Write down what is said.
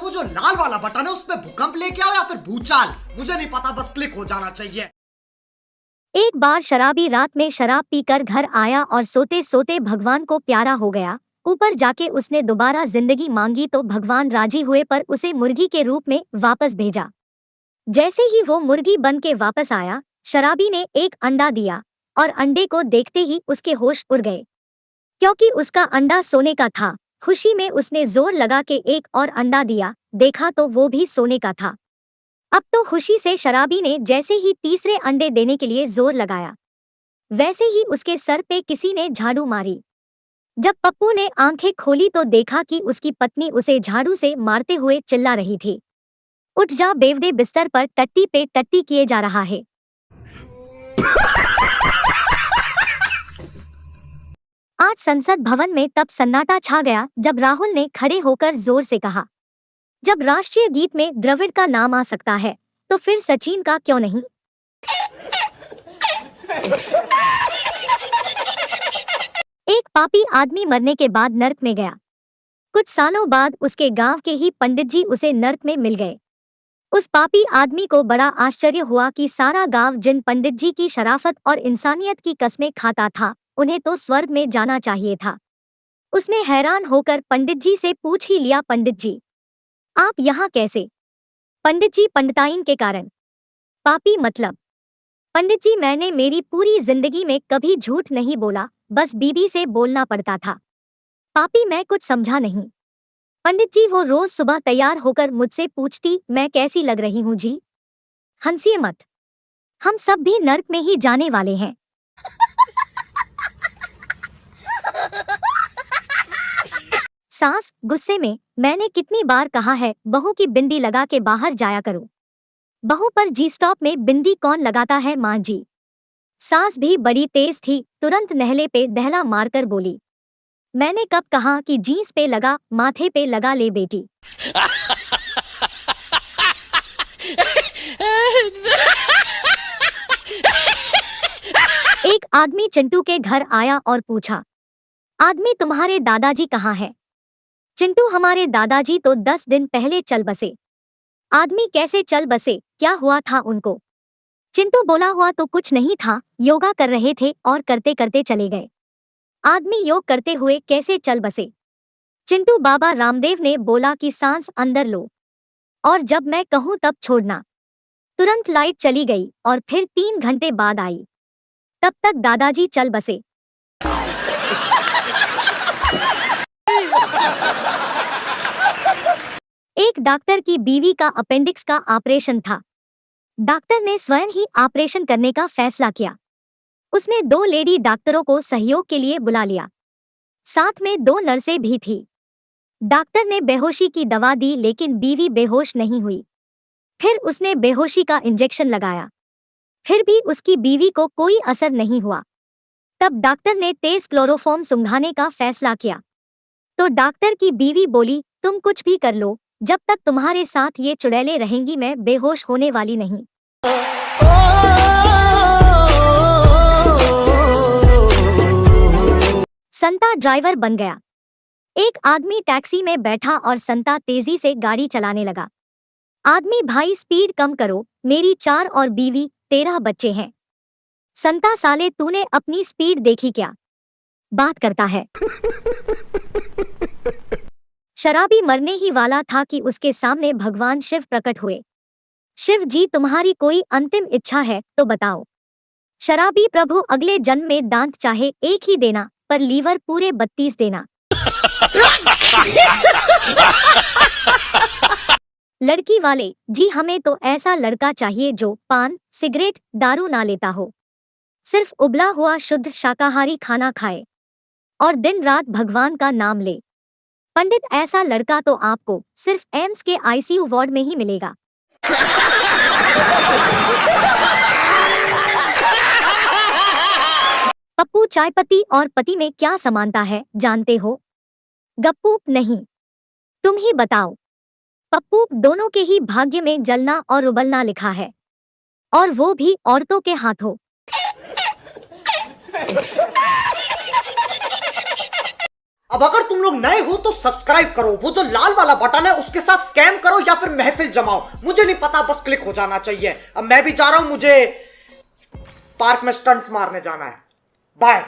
वो जो लाल वाला बटन है उसमें भूकंप लेके आओ या फिर भूचाल, मुझे नहीं पता, बस क्लिक हो जाना चाहिए। एक बार शराबी रात में शराब पीकर घर आया और सोते सोते भगवान को प्यारा हो गया। ऊपर जाके उसने दोबारा जिंदगी मांगी तो भगवान राजी हुए पर उसे मुर्गी के रूप में वापस भेजा। जैसे ही वो मुर्गी बन के वापस आया, शराबी ने एक अंडा दिया और अंडे को देखते ही उसके होश उड़ गए, क्योंकि उसका अंडा सोने का था। खुशी में उसने जोर लगा के एक और अंडा दिया, देखा तो वो भी सोने का था। अब तो खुशी से शराबी ने जैसे ही तीसरे अंडे देने के लिए जोर लगाया, वैसे ही उसके सर पे किसी ने झाड़ू मारी। जब पप्पू ने आंखें खोली तो देखा कि उसकी पत्नी उसे झाड़ू से मारते हुए चिल्ला रही थी, उठ जा बेवड़े, बिस्तर पर टट्टी पे टट्टी किए जा रहा है। आज संसद भवन में तब सन्नाटा छा गया जब राहुल ने खड़े होकर जोर से कहा, जब राष्ट्रीय गीत में द्रविड़ का नाम आ सकता है तो फिर सचिन का क्यों नहीं। एक पापी आदमी मरने के बाद नर्क में गया। कुछ सालों बाद उसके गांव के ही पंडित जी उसे नर्क में मिल गए। उस पापी आदमी को बड़ा आश्चर्य हुआ कि सारा गांव जिन पंडित जी की शराफत और इंसानियत की कस्में खाता था, उन्हें तो स्वर्ग में जाना चाहिए था। उसने हैरान होकर पंडित जी से पूछ ही लिया, पंडित जी आप यहाँ कैसे? पंडित जी, पंडिताइन के कारण। पापी मतलब? पंडित जी, मैंने मेरी पूरी जिंदगी में कभी झूठ नहीं बोला, बस बीबी से बोलना पड़ता था। पापी, मैं कुछ समझा नहीं। पंडित जी, वो रोज सुबह तैयार होकर मुझसे पूछती मैं कैसी लग रही हूँ जी। हंसिए मत, हम सब भी नर्क में ही जाने वाले हैं। सास गुस्से में, मैंने कितनी बार कहा है बहू की बिंदी लगा के बाहर जाया करो। बहू पर जी स्टॉप में बिंदी कौन लगाता है माँ जी। सास भी बड़ी तेज थी, तुरंत नहले पे दहला मारकर बोली, मैंने कब कहा कि जींस पे लगा, माथे पे लगा ले बेटी। एक आदमी चिंटू के घर आया और पूछा, आदमी तुम्हारे दादाजी कहाँ हैं? चिंटू, हमारे दादाजी तो 10 दिन पहले चल बसे। आदमी, कैसे चल बसे, क्या हुआ था उनको? चिंटू बोला, हुआ तो कुछ नहीं था, योगा कर रहे थे और करते करते चले गए। आदमी, योग करते हुए कैसे चल बसे? चिंटू, बाबा रामदेव ने बोला कि सांस अंदर लो और जब मैं कहूँ तब छोड़ना। तुरंत लाइट चली गई और फिर 3 घंटे बाद आई, तब तक दादाजी चल बसे। एक डॉक्टर की बीवी का अपेंडिक्स का ऑपरेशन था। डॉक्टर ने स्वयं ही ऑपरेशन करने का फैसला किया। उसने 2 लेडी डॉक्टरों को सहयोग के लिए बुला लिया, साथ में 2 नर्सें भी थी। डॉक्टर ने बेहोशी की दवा दी लेकिन बीवी बेहोश नहीं हुई। फिर उसने बेहोशी का इंजेक्शन लगाया, फिर भी उसकी बीवी को कोई असर नहीं हुआ। तब डॉक्टर ने तेज क्लोरोफॉर्म सुंघाने का फैसला किया तो डॉक्टर की बीवी बोली, तुम कुछ भी कर लो, जब तक तुम्हारे साथ ये चुड़ैलें रहेंगी मैं बेहोश होने वाली नहीं। संता ड्राइवर बन गया। एक आदमी टैक्सी में बैठा और संता तेजी से गाड़ी चलाने लगा। आदमी, भाई स्पीड कम करो, मेरी 4 और बीवी 13 बच्चे हैं। संता, साले तूने अपनी स्पीड देखी क्या? बात करता है। शराबी मरने ही वाला था कि उसके सामने भगवान शिव प्रकट हुए। शिव जी, तुम्हारी कोई अंतिम इच्छा है तो बताओ। शराबी, प्रभु अगले जन्म में दांत चाहे एक ही देना, पर लीवर पूरे 32 देना। लड़की वाले, जी हमें तो ऐसा लड़का चाहिए जो पान सिगरेट दारू ना लेता हो, सिर्फ उबला हुआ शुद्ध शाकाहारी खाना खाए और दिन रात भगवान का नाम ले। पंडित, ऐसा लड़का तो आपको सिर्फ एम्स के आईसीयू वार्ड में ही मिलेगा। पप्पू, चायपत्ती और पति में क्या समानता है जानते हो? गप्पू, नहीं, तुम ही बताओ। पप्पू, दोनों के ही भाग्य में जलना और उबलना लिखा है, और वो भी औरतों के हाथों। अब अगर तुम लोग नए हो तो सब्सक्राइब करो, वो जो लाल वाला बटन है उसके साथ स्कैम करो या फिर महफिल जमाओ, मुझे नहीं पता, बस क्लिक हो जाना चाहिए। अब मैं भी जा रहा हूं, मुझे पार्क में स्टंट्स मारने जाना है। बाय।